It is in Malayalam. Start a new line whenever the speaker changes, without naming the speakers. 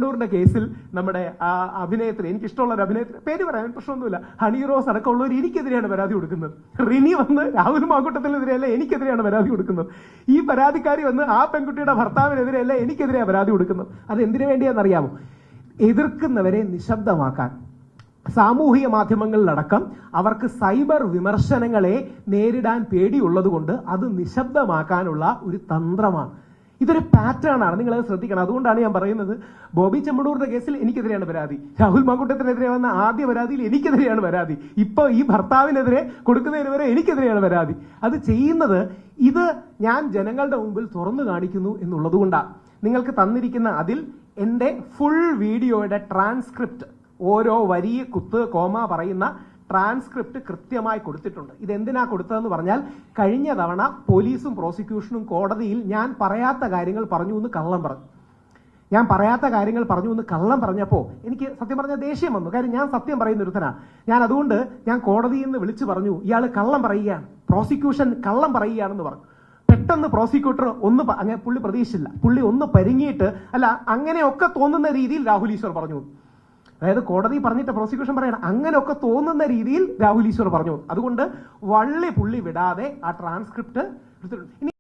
ചെമ്മണ്ണൂരിന്റെ കേസിൽ നമ്മുടെ അഭിനേത്രി, എനിക്കിഷ്ടമുള്ള ഒരു അഭിനേത്രി, പേര് പറയാൻ പ്രശ്നമൊന്നുമില്ല, ഹണി റോസ് അടക്കമുള്ളവർ എനിക്കെതിരെയാണ് പരാതി കൊടുക്കുന്നത്. റിനി വന്ന് രാഹുൽ മാങ്കൂട്ടത്തിനെതിരെയല്ല എനിക്കെതിരെയാണ് പരാതി കൊടുക്കുന്നത്. ഈ പരാതിക്കാരി വന്ന് ആ പെൺകുട്ടിയുടെ ഭർത്താവിനെതിരെയല്ല എനിക്കെതിരെയാണ് പരാതി കൊടുക്കുന്നത്. അത് എന്തിനു വേണ്ടിയാണെന്നറിയാമോ? എതിർക്കുന്നവരെ നിശബ്ദമാക്കാൻ. സാമൂഹിക മാധ്യമങ്ങളിലടക്കം അവർക്ക് സൈബർ വിമർശനങ്ങളെ നേരിടാൻ പേടിയുള്ളത് കൊണ്ട് അത് നിശബ്ദമാക്കാനുള്ള ഒരു തന്ത്രമാണ്. ഇതൊരു പാറ്റേൺ ആണ്, നിങ്ങളത് ശ്രദ്ധിക്കണം. അതുകൊണ്ടാണ് ഞാൻ പറയുന്നത്, ബോബി ചെമ്മണ്ണൂരിന്റെ കേസിൽ എനിക്കെതിരെയാണ് പരാതി, രാഹുൽ മാങ്കൂട്ടത്തിനെതിരെ വന്ന ആദ്യ പരാതിയിൽ എനിക്കെതിരെയാണ് പരാതി, ഇപ്പൊ ഈ ഭർത്താവിനെതിരെ കൊടുക്കുന്നതിന് വരെ എനിക്കെതിരെയാണ് പരാതി. അത് ചെയ്യുന്നത് ഇത് ഞാൻ ജനങ്ങളുടെ മുമ്പിൽ തുറന്നു കാണിക്കുന്നു എന്നുള്ളത് കൊണ്ടാണ്. നിങ്ങൾക്ക് തന്നിരിക്കുന്ന അതിൽ എന്റെ ഫുൾ വീഡിയോയുടെ ട്രാൻസ്ക്രിപ്റ്റ്, ഓരോ വരി കുത്ത് കോമ പറയുന്ന ട്രാൻസ്ക്രിപ്റ്റ് കൃത്യമായി കൊടുത്തിട്ടുണ്ട്. ഇതെന്തിനാ കൊടുത്തതെന്ന് പറഞ്ഞാൽ, കഴിഞ്ഞ തവണ പോലീസും പ്രോസിക്യൂഷനും കോടതിയിൽ ഞാൻ പറയാത്ത കാര്യങ്ങൾ പറഞ്ഞു എന്ന് കള്ളം പറഞ്ഞു. ഞാൻ പറയാത്ത കാര്യങ്ങൾ പറഞ്ഞു എന്ന് കള്ളം പറഞ്ഞപ്പോൾ എനിക്ക് സത്യം പറഞ്ഞ ദേഷ്യം വന്നു. കാര്യം ഞാൻ സത്യം പറയുന്ന ഒരുത്തനാണ്. അതുകൊണ്ട് ഞാൻ കോടതിയിൽ നിന്ന് വിളിച്ചു പറഞ്ഞു, ഇയാൾ കള്ളം പറയുകയാണ്, പ്രോസിക്യൂഷൻ കള്ളം പറയുകയാണെന്ന് പറഞ്ഞു. പെട്ടെന്ന് പ്രോസിക്യൂട്ടർ അങ്ങനെ പുള്ളി പ്രതീക്ഷിച്ചില്ല, പുള്ളി ഒന്ന് പരിങ്ങിയിട്ട്, അല്ല അങ്ങനെയൊക്കെ തോന്നുന്ന രീതിയിൽ രാഹുൽ ഈശ്വർ പറഞ്ഞു. അതായത് കോടതി പറഞ്ഞിട്ട് പ്രോസിക്യൂഷൻ പറയണം, അങ്ങനെയൊക്കെ തോന്നുന്ന രീതിയിൽ രാഹുൽ ഈശ്വർ പറഞ്ഞു. അതുകൊണ്ട് വള്ളി പുള്ളി വിടാതെ ആ ട്രാൻസ്ക്രിപ്റ്റ് എടുത്തിട്ടുണ്ട്.